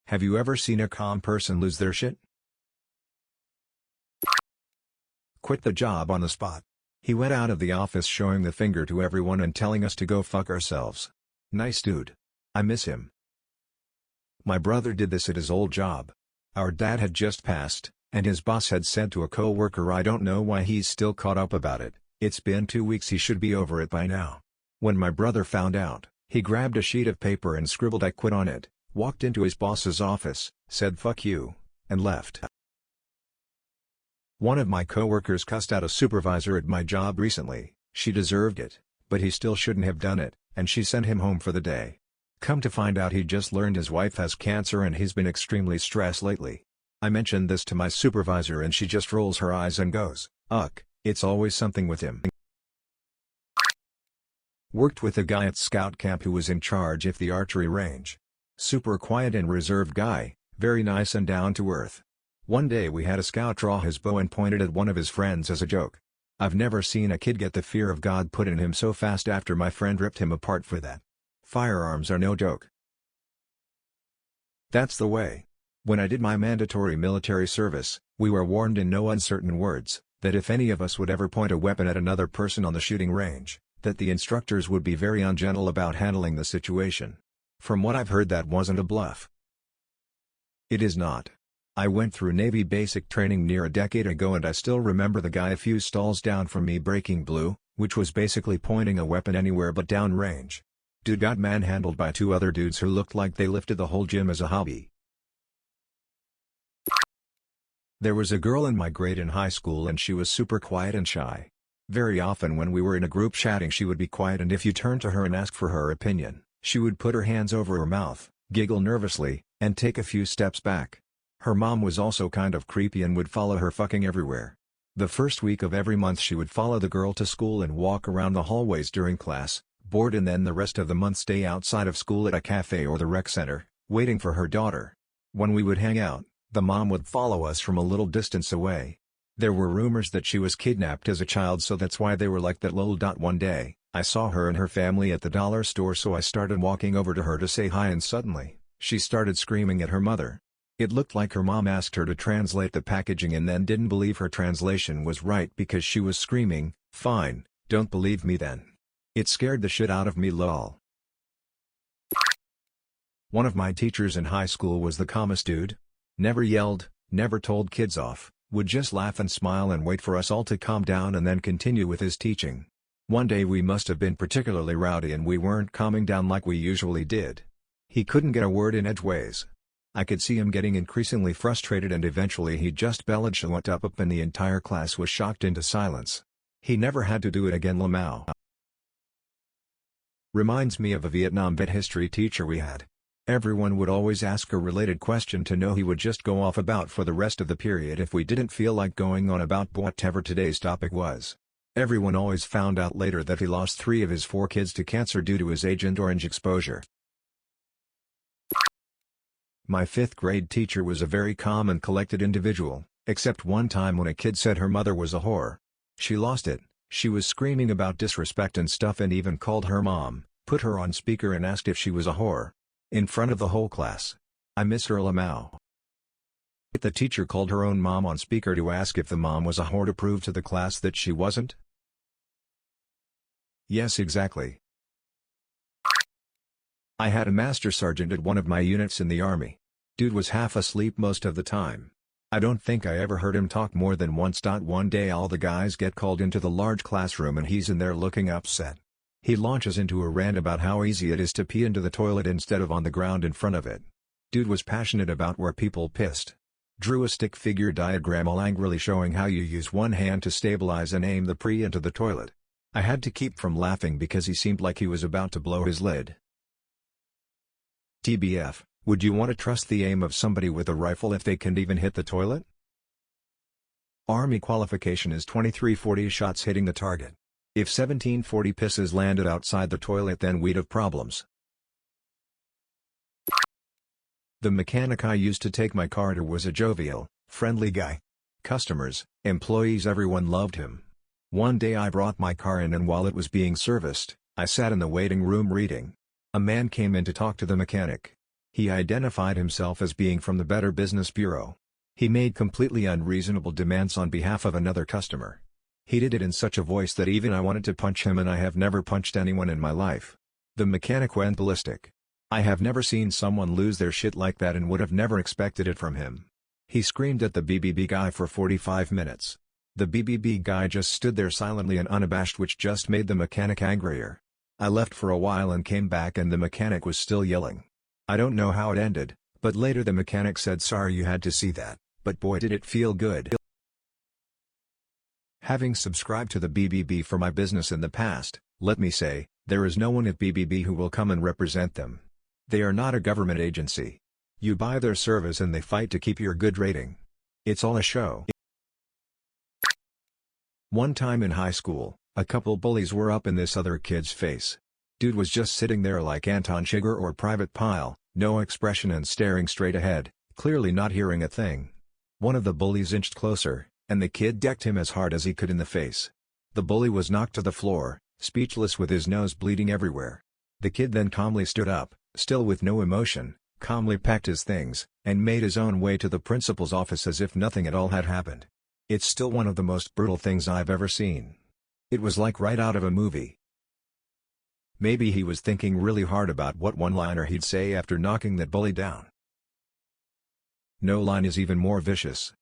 Have you ever seen a calm person lose their shit? Quit the job on the spot. He went out of the office showing the finger to everyone and telling us to go fuck ourselves. Nice dude. I miss him. My brother did this at his old job. Our dad had just passed, and his boss had said to a co-worker, "I don't know why he's still caught up about it, it's been 2 weeks, he should be over it by now." When my brother found out, he grabbed a sheet of paper and scribbled "I quit" on it, walked into his boss's office, said "fuck you," and left. One of my coworkers cussed out a supervisor at my job recently. She deserved it, but he still shouldn't have done it, and she sent him home for the day. Come to find out, he just learned his wife has cancer and he's been extremely stressed lately. I mentioned this to my supervisor and she just rolls her eyes and goes, "Ugh, it's always something with him." Worked with a guy at scout camp who was in charge of the archery range. Super quiet and reserved guy, very nice and down to earth. One day we had a scout draw his bow and pointed at one of his friends as a joke. I've never seen a kid get the fear of God put in him so fast after my friend ripped him apart for that. Firearms are no joke. That's the way. When I did my mandatory military service, we were warned in no uncertain words, that if any of us would ever point a weapon at another person on the shooting range, that the instructors would be very ungentle about handling the situation. From what I've heard, that wasn't a bluff. It is not. I went through Navy basic training near a decade ago and I still remember the guy a few stalls down from me breaking blue, which was basically pointing a weapon anywhere but downrange. Dude got manhandled by 2 other dudes who looked like they lifted the whole gym as a hobby. There was a girl in my grade in high school and she was super quiet and shy. Very often when we were in a group chatting, she would be quiet, and if you turned to her and asked for her opinion, she would put her hands over her mouth, giggle nervously, and take a few steps back. Her mom was also kind of creepy and would follow her fucking everywhere. The first week of every month she would follow the girl to school and walk around the hallways during class, bored, and then the rest of the month stay outside of school at a cafe or the rec center, waiting for her daughter. When we would hang out, the mom would follow us from a little distance away. There were rumors that she was kidnapped as a child, so that's why they were like that. Lol. One day, I saw her and her family at the dollar store, so I started walking over to her to say hi, and suddenly, she started screaming at her mother. It looked like her mom asked her to translate the packaging and then didn't believe her translation was right because she was screaming, "Fine, don't believe me then." It scared the shit out of me. Lol. One of my teachers in high school was the calmest dude. Never yelled, never told kids off, would just laugh and smile and wait for us all to calm down and then continue with his teaching. One day we must have been particularly rowdy and we weren't calming down like we usually did. He couldn't get a word in edgeways. I could see him getting increasingly frustrated and eventually he just bellowed "Shut up" and the entire class was shocked into silence. He never had to do it again. Lamau. Reminds me of a Vietnam vet history teacher we had. Everyone would always ask a related question to know he would just go off about for the rest of the period if we didn't feel like going on about whatever today's topic was. Everyone always found out later that he lost 3 of his 4 kids to cancer due to his Agent Orange exposure. My 5th grade teacher was a very calm and collected individual, except one time when a kid said her mother was a whore. She lost it. She was screaming about disrespect and stuff and even called her mom, put her on speaker and asked if she was a whore. In front of the whole class. I miss her. Lamau. The teacher called her own mom on speaker to ask if the mom was a whore to prove to the class that she wasn't? Yes, exactly. I had a master sergeant at one of my units in the army. Dude was half asleep most of the time. I don't think I ever heard him talk more than once. One day all the guys get called into the large classroom and he's in there looking upset. He launches into a rant about how easy it is to pee into the toilet instead of on the ground in front of it. Dude was passionate about where people pissed. Drew a stick figure diagram all angrily showing how you use one hand to stabilize and aim the pee into the toilet. I had to keep from laughing because he seemed like he was about to blow his lid. TBF, would you want to trust the aim of somebody with a rifle if they can't even hit the toilet? Army qualification is 2340 shots hitting the target. If 1740 pisses landed outside the toilet, then we'd have problems. The mechanic I used to take my car to was a jovial, friendly guy. Customers, employees, everyone loved him. One day I brought my car in and while it was being serviced, I sat in the waiting room reading. A man came in to talk to the mechanic. He identified himself as being from the Better Business Bureau. He made completely unreasonable demands on behalf of another customer. He did it in such a voice that even I wanted to punch him, and I have never punched anyone in my life. The mechanic went ballistic. I have never seen someone lose their shit like that and would have never expected it from him. He screamed at the BBB guy for 45 minutes. The BBB guy just stood there silently and unabashed, which just made the mechanic angrier. I left for a while and came back and the mechanic was still yelling. I don't know how it ended, but later the mechanic said, "Sorry you had to see that, but boy did it feel good." Having subscribed to the BBB for my business in the past, let me say, there is no one at BBB who will come and represent them. They are not a government agency. You buy their service and they fight to keep your good rating. It's all a show. One time in high school, a couple bullies were up in this other kid's face. Dude was just sitting there like Anton Chigurh or Private Pile, no expression and staring straight ahead, clearly not hearing a thing. One of the bullies inched closer, and the kid decked him as hard as he could in the face. The bully was knocked to the floor, speechless with his nose bleeding everywhere. The kid then calmly stood up, still with no emotion, calmly packed his things, and made his own way to the principal's office as if nothing at all had happened. It's still one of the most brutal things I've ever seen. It was like right out of a movie. Maybe he was thinking really hard about what one-liner he'd say after knocking that bully down. No line is even more vicious.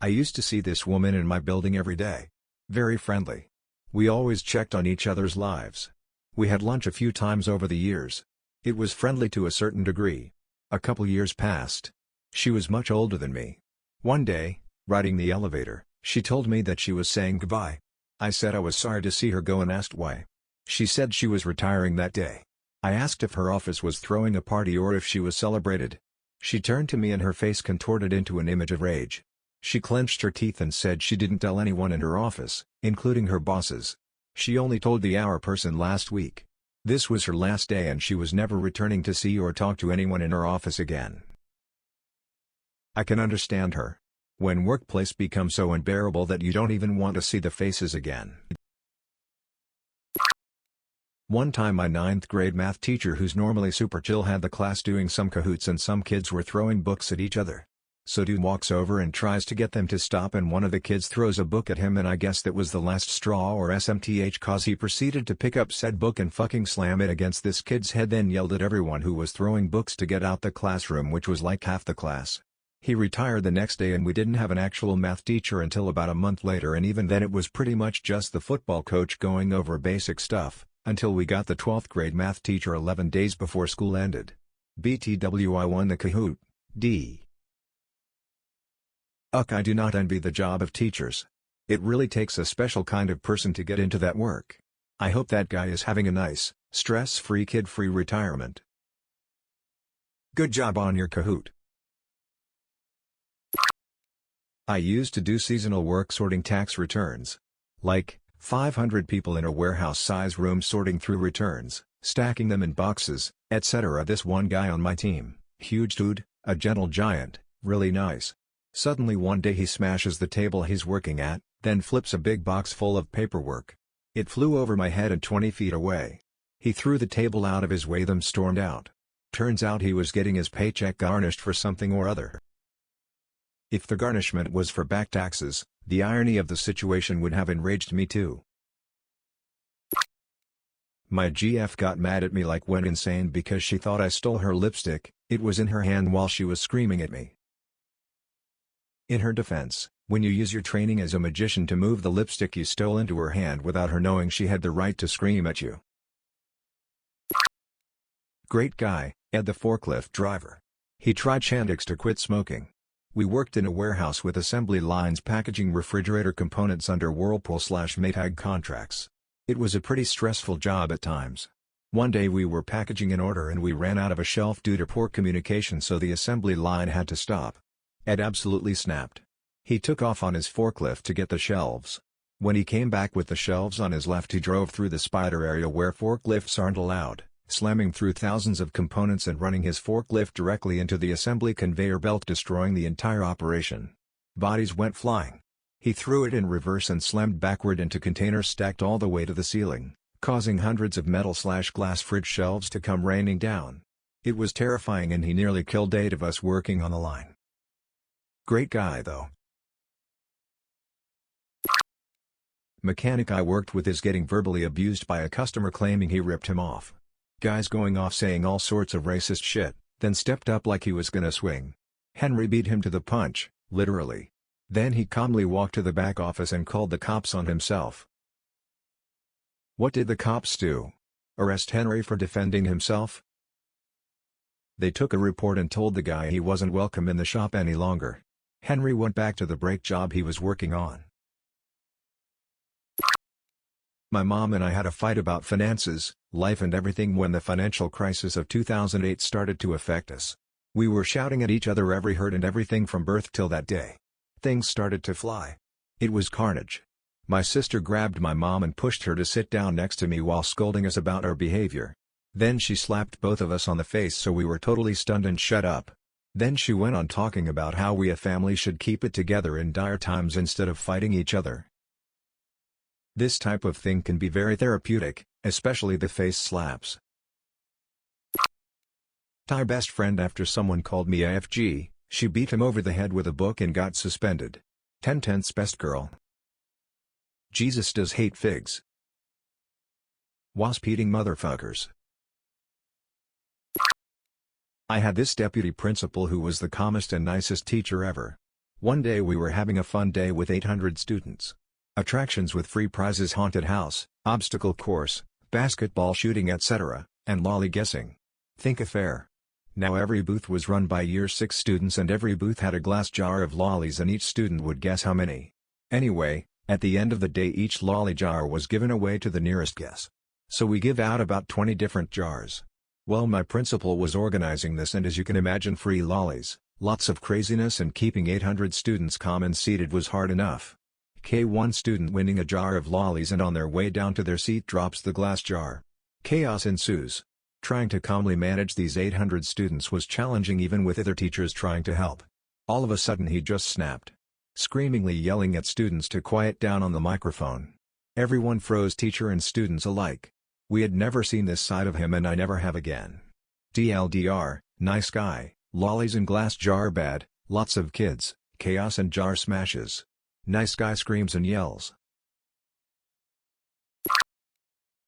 I used to see this woman in my building every day. Very friendly. We always checked on each other's lives. We had lunch a few times over the years. It was friendly to a certain degree. A couple years passed. She was much older than me. One day, riding the elevator, she told me that she was saying goodbye. I said I was sorry to see her go and asked why. She said she was retiring that day. I asked if her office was throwing a party or if she was celebrated. She turned to me and her face contorted into an image of rage. She clenched her teeth and said she didn't tell anyone in her office, including her bosses. She only told the HR person last week. This was her last day and she was never returning to see or talk to anyone in her office again. I can understand her. When workplace becomes so unbearable that you don't even want to see the faces again. One time my 9th grade math teacher, who's normally super chill, had the class doing some Kahoots and some kids were throwing books at each other. So dude walks over and tries to get them to stop and one of the kids throws a book at him and I guess that was the last straw or SMTH, cause he proceeded to pick up said book and fucking slam it against this kid's head, then yelled at everyone who was throwing books to get out the classroom, which was like half the class. He retired the next day and we didn't have an actual math teacher until about a month later, and even then it was pretty much just the football coach going over basic stuff, until we got the 12th grade math teacher 11 days before school ended. BTW, I won the Kahoot. D. I do not envy the job of teachers. It really takes a special kind of person to get into that work. I hope that guy is having a nice, stress-free, kid-free retirement. Good job on your Kahoot. I used to do seasonal work sorting tax returns. Like, 500 people in a warehouse-size room sorting through returns, stacking them in boxes, etc. This one guy on my team, huge dude, a gentle giant, really nice. Suddenly one day he smashes the table he's working at, then flips a big box full of paperwork. It flew over my head and 20 feet away. He threw the table out of his way, then stormed out. Turns out he was getting his paycheck garnished for something or other. If the garnishment was for back taxes, the irony of the situation would have enraged me too. My GF got mad at me, like went insane, because she thought I stole her lipstick. It was in her hand while she was screaming at me. In her defense, when you use your training as a magician to move the lipstick you stole into her hand without her knowing, she had the right to scream at you. Great guy, Ed the forklift driver. He tried Chantix to quit smoking. We worked in a warehouse with assembly lines packaging refrigerator components under Whirlpool/Maytag contracts. It was a pretty stressful job at times. One day we were packaging an order and we ran out of a shelf due to poor communication, so the assembly line had to stop. Ed absolutely snapped. He took off on his forklift to get the shelves. When he came back with the shelves on his left, he drove through the spider area where forklifts aren't allowed, slamming through thousands of components and running his forklift directly into the assembly conveyor belt, destroying the entire operation. Bodies went flying. He threw it in reverse and slammed backward into containers stacked all the way to the ceiling, causing hundreds of metal/glass fridge shelves to come raining down. It was terrifying and he nearly killed 8 of us working on the line. Great guy though. Mechanic I worked with is getting verbally abused by a customer claiming he ripped him off. Guy's going off saying all sorts of racist shit, then stepped up like he was gonna swing. Henry beat him to the punch, literally. Then he calmly walked to the back office and called the cops on himself. What did the cops do? Arrest Henry for defending himself? They took a report and told the guy he wasn't welcome in the shop any longer. Henry went back to the brake job he was working on. My mom and I had a fight about finances, life and everything when the financial crisis of 2008 started to affect us. We were shouting at each other every hurt and everything from birth till that day. Things started to fly. It was carnage. My sister grabbed my mom and pushed her to sit down next to me while scolding us about our behavior. Then she slapped both of us on the face so we were totally stunned and shut up. Then she went on talking about how we a family should keep it together in dire times instead of fighting each other. This type of thing can be very therapeutic, especially the face slaps. My best friend after someone called me AFG, she beat him over the head with a book and got suspended. 10/10's best girl. Jesus does hate figs. Wasp eating motherfuckers. I had this deputy principal who was the calmest and nicest teacher ever. One day we were having a fun day with 800 students. Attractions with free prizes, haunted house, obstacle course, basketball shooting etc., and lolly guessing. Think a fair. Now every booth was run by year 6 students and every booth had a glass jar of lollies and each student would guess how many. Anyway, at the end of the day each lolly jar was given away to the nearest guess. So we give out about 20 different jars. Well, my principal was organizing this and as you can imagine, free lollies, lots of craziness, and keeping 800 students calm and seated was hard enough. One student winning a jar of lollies and on their way down to their seat drops the glass jar. Chaos ensues. Trying to calmly manage these 800 students was challenging even with other teachers trying to help. All of a sudden he just snapped. Screamingly yelling at students to quiet down on the microphone. Everyone froze, teacher and students alike. We had never seen this side of him and I never have again. TLDR, nice guy, lollies and glass jar bad, lots of kids, chaos and jar smashes. Nice guy screams and yells.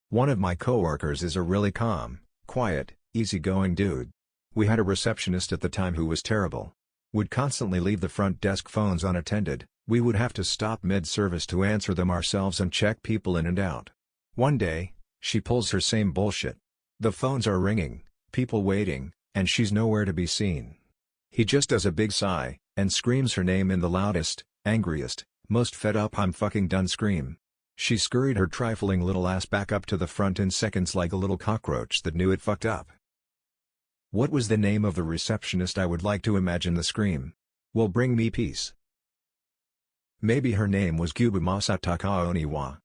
One of my coworkers is a really calm, quiet, easygoing dude. We had a receptionist at the time who was terrible. Would constantly leave the front desk phones unattended. We would have to stop mid-service to answer them ourselves and check people in and out. One day, she pulls her same bullshit. The phones are ringing, people waiting, and she's nowhere to be seen. He just does a big sigh, and screams her name in the loudest, angriest, most fed up "I'm fucking done" scream. She scurried her trifling little ass back up to the front in seconds like a little cockroach that knew it fucked up. What was the name of the receptionist? I would like to imagine the scream. Will bring me peace. Maybe her name was Kubumasa Takaoniwa.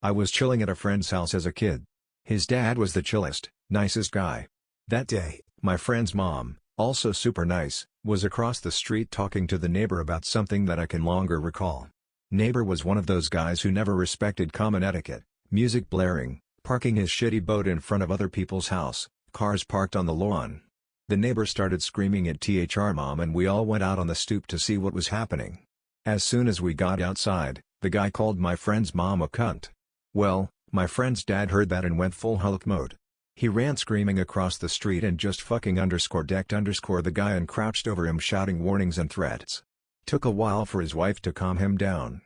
I was chilling at a friend's house as a kid. His dad was the chillest, nicest guy. That day, my friend's mom, also super nice, was across the street talking to the neighbor about something that I can longer recall. Neighbor was one of those guys who never respected common etiquette, music blaring, parking his shitty boat in front of other people's house, cars parked on the lawn. The neighbor started screaming at THR mom and we all went out on the stoop to see what was happening. As soon as we got outside, the guy called my friend's mom a cunt. Well, my friend's dad heard that and went full Hulk mode. He ran screaming across the street and just fucking decked the guy and crouched over him shouting warnings and threats. Took a while for his wife to calm him down.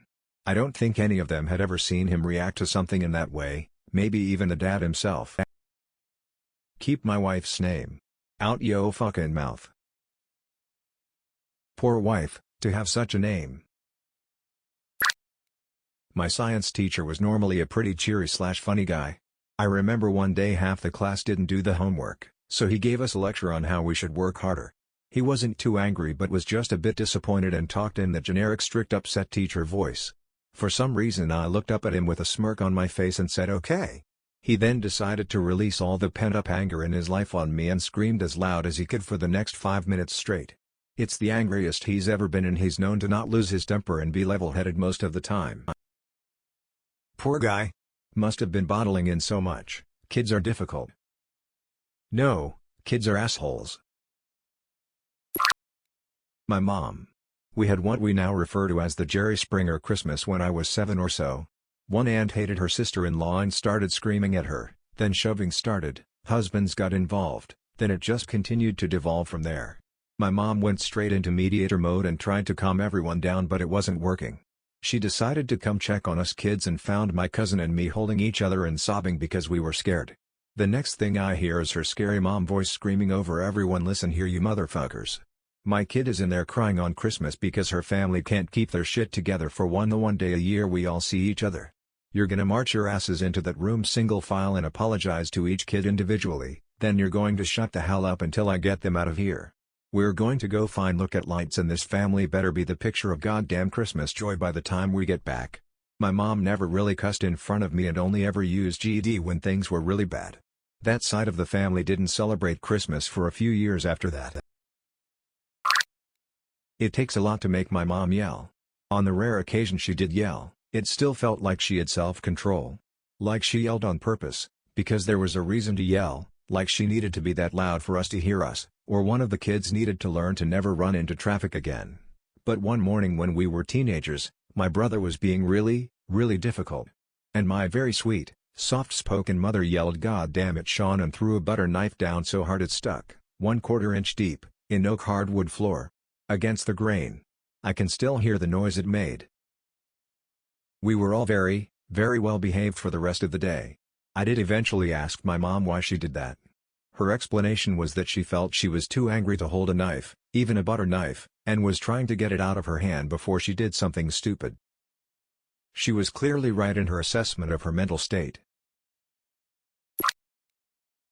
I don't think any of them had ever seen him react to something in that way, maybe even the dad himself. Keep my wife's name out yo fucking mouth. Poor wife, to have such a name. My science teacher was normally a pretty cheery/funny guy. I remember one day half the class didn't do the homework, so he gave us a lecture on how we should work harder. He wasn't too angry but was just a bit disappointed and talked in the generic strict upset teacher voice. For some reason I looked up at him with a smirk on my face and said okay. He then decided to release all the pent-up anger in his life on me and screamed as loud as he could for the next 5 minutes straight. It's the angriest he's ever been and he's known to not lose his temper and be level-headed most of the time. Poor guy. Must have been bottling in so much. Kids are difficult. No, kids are assholes. My mom. We had what we now refer to as the Jerry Springer Christmas when I was 7 or so. One aunt hated her sister-in-law and started screaming at her, then shoving started, husbands got involved, then it just continued to devolve from there. My mom went straight into mediator mode and tried to calm everyone down, but it wasn't working. She decided to come check on us kids and found my cousin and me holding each other and sobbing because we were scared. The next thing I hear is her scary mom voice screaming over everyone, "Listen here you motherfuckers. My kid is in there crying on Christmas because her family can't keep their shit together for the one day a year we all see each other. You're gonna march your asses into that room single file and apologize to each kid individually, then you're going to shut the hell up until I get them out of here. We're going to go find look at lights and this family better be the picture of goddamn Christmas joy by the time we get back." My mom never really cussed in front of me and only ever used GD when things were really bad. That side of the family didn't celebrate Christmas for a few years after that. It takes a lot to make my mom yell. On the rare occasion she did yell, it still felt like she had self-control. Like she yelled on purpose, because there was a reason to yell, like she needed to be that loud for us to hear us, or one of the kids needed to learn to never run into traffic again. But one morning when we were teenagers, my brother was being really difficult. And my very sweet, soft-spoken mother yelled, "God damn it Sean," and threw a butter knife down so hard it stuck, 1/4 inch deep, in oak hardwood floor. Against the grain. I can still hear the noise it made. We were all very well behaved for the rest of the day. I did eventually ask my mom why she did that. Her explanation was that she felt she was too angry to hold a knife, even a butter knife, and was trying to get it out of her hand before she did something stupid. She was clearly right in her assessment of her mental state.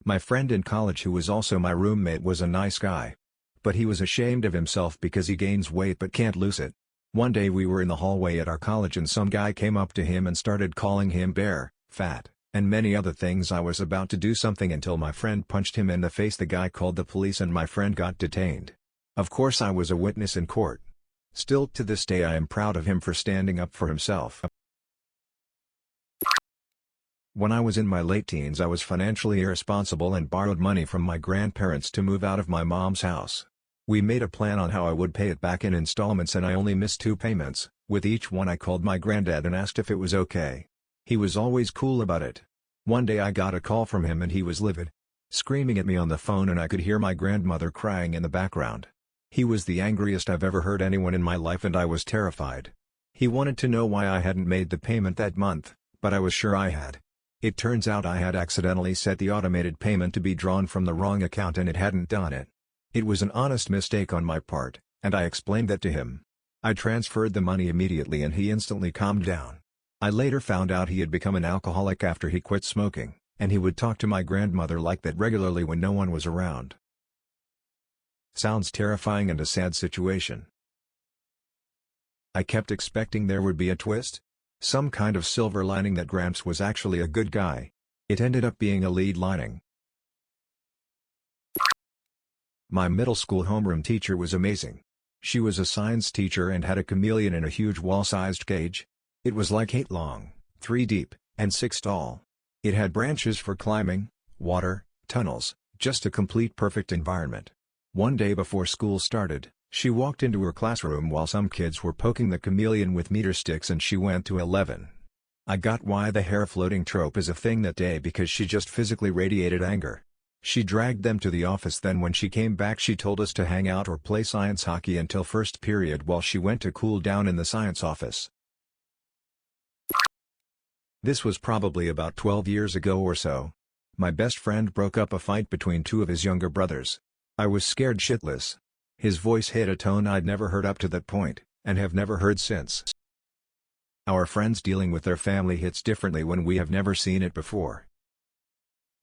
My friend in college who was also my roommate was a nice guy. But he was ashamed of himself because he gains weight but can't lose it. One day we were in the hallway at our college and some guy came up to him and started calling him bear, fat, and many other things. I was about to do something until my friend punched him in the face. The guy called the police and my friend got detained. Of course I was a witness in court. Still to this day I am proud of him for standing up for himself. When I was in my late teens I was financially irresponsible and borrowed money from my grandparents to move out of my mom's house. We made a plan on how I would pay it back in installments and I only missed 2 payments. With each one I called my granddad and asked if it was okay. He was always cool about it. One day I got a call from him and he was livid, screaming at me on the phone, and I could hear my grandmother crying in the background. He was the angriest I've ever heard anyone in my life and I was terrified. He wanted to know why I hadn't made the payment that month, but I was sure I had. It turns out I had accidentally set the automated payment to be drawn from the wrong account and it hadn't done it. It was an honest mistake on my part, and I explained that to him. I transferred the money immediately and he instantly calmed down. I later found out he had become an alcoholic after he quit smoking, and he would talk to my grandmother like that regularly when no one was around. Sounds terrifying and a sad situation. I kept expecting there would be a twist. Some kind of silver lining that Gramps was actually a good guy. It ended up being a lead lining. My middle school homeroom teacher was amazing. She was a science teacher and had a chameleon in a huge wall-sized cage. It was like 8 long, 3 deep, and 6 tall. It had branches for climbing, water, tunnels, just a complete perfect environment. One day before school started, she walked into her classroom while some kids were poking the chameleon with meter sticks and she went to 11. I got why the hair floating trope is a thing that day because she just physically radiated anger. She dragged them to the office. Then when she came back she told us to hang out or play science hockey until first period while she went to cool down in the science office. This was probably about 12 years ago or so. My best friend broke up a fight between 2 of his younger brothers. I was scared shitless. His voice hit a tone I'd never heard up to that point, and have never heard since. Our friends dealing with their family hits differently when we have never seen it before.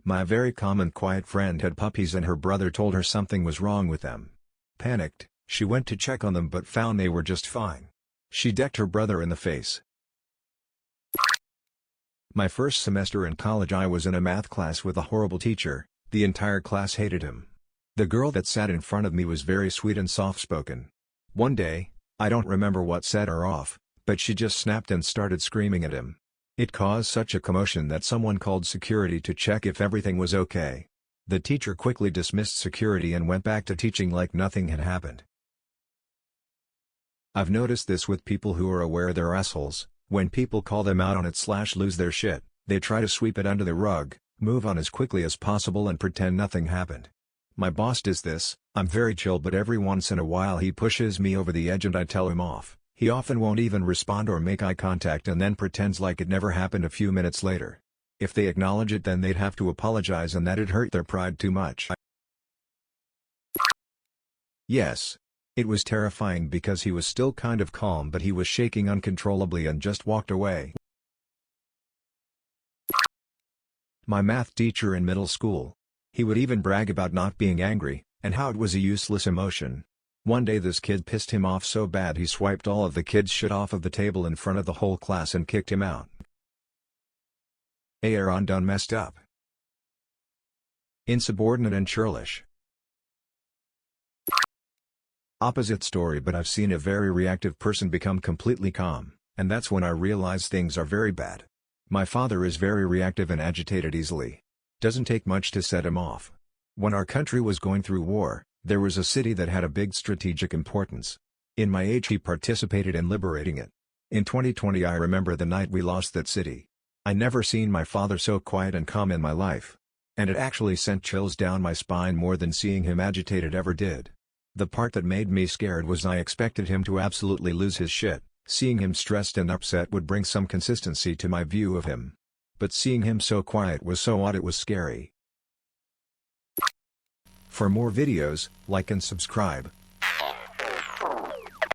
My very common quiet friend had puppies and her brother told her something was wrong with them. Panicked, she went to check on them but found they were just fine. She decked her brother in the face. My first semester in college I was in a math class with a horrible teacher. The entire class hated him. The girl that sat in front of me was very sweet and soft-spoken. One day, I don't remember what set her off, but she just snapped and started screaming at him. It caused such a commotion that someone called security to check if everything was okay. The teacher quickly dismissed security and went back to teaching like nothing had happened. I've noticed this with people who are aware they're assholes. When people call them out on it/lose their shit, they try to sweep it under the rug, move on as quickly as possible and pretend nothing happened. My boss does this. I'm very chill, but every once in a while he pushes me over the edge and I tell him off. He often won't even respond or make eye contact and then pretends like it never happened a few minutes later. If they acknowledge it, then they'd have to apologize and that it hurt their pride too much. Yes. It was terrifying because he was still kind of calm, but he was shaking uncontrollably and just walked away. My math teacher in middle school. He would even brag about not being angry, and how it was a useless emotion. One day this kid pissed him off so bad he swiped all of the kids' shit off of the table in front of the whole class and kicked him out. Aaron done messed up. Insubordinate and churlish. Opposite story, but I've seen a very reactive person become completely calm, and that's when I realize things are very bad. My father is very reactive and agitated easily. Doesn't take much to set him off. When our country was going through war, there was a city that had a big strategic importance. In my age he participated in liberating it. In 2020 I remember the night we lost that city. I never seen my father so quiet and calm in my life. And it actually sent chills down my spine more than seeing him agitated ever did. The part that made me scared was I expected him to absolutely lose his shit. Seeing him stressed and upset would bring some consistency to my view of him. But seeing him so quiet was so odd, it was scary. For more videos, like and subscribe.